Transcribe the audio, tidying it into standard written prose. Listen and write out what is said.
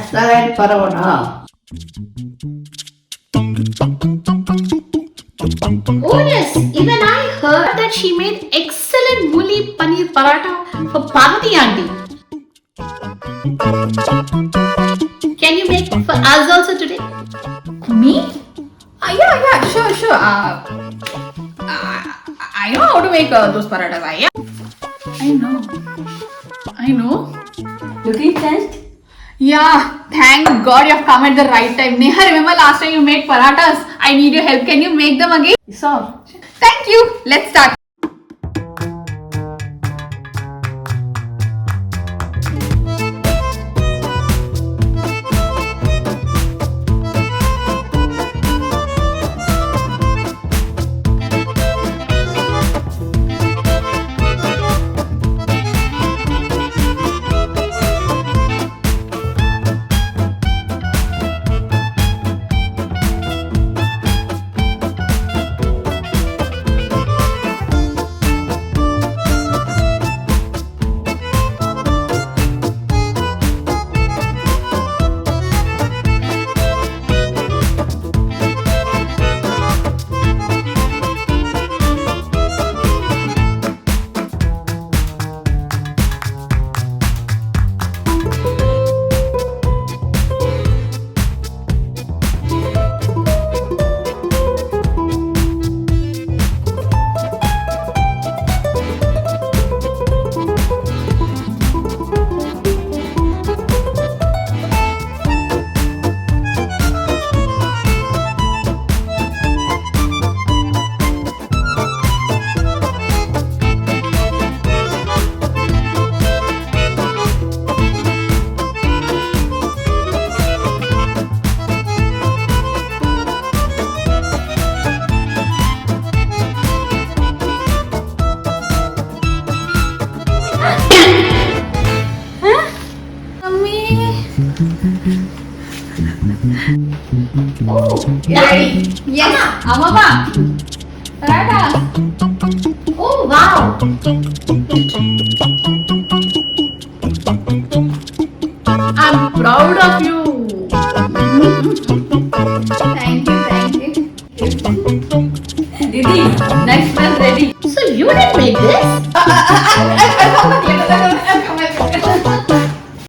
Excellent paratha. Oh yes, even I heard that she made excellent Mooli Paneer Paratha for Parvati auntie. Can you make for us also today? Me? Yeah, sure. I know how to make those parathas. I know. Looking tensed? Yeah, thank God you have come at the right time. Neha, remember last time you made parathas? I need your help. Can you make them again? So, Thank you. Let's start. Ready? Yes. Amma. Parathas. Oh wow! I'm proud of you. Thank you. Didi, next one ready. So you didn't make this? I found the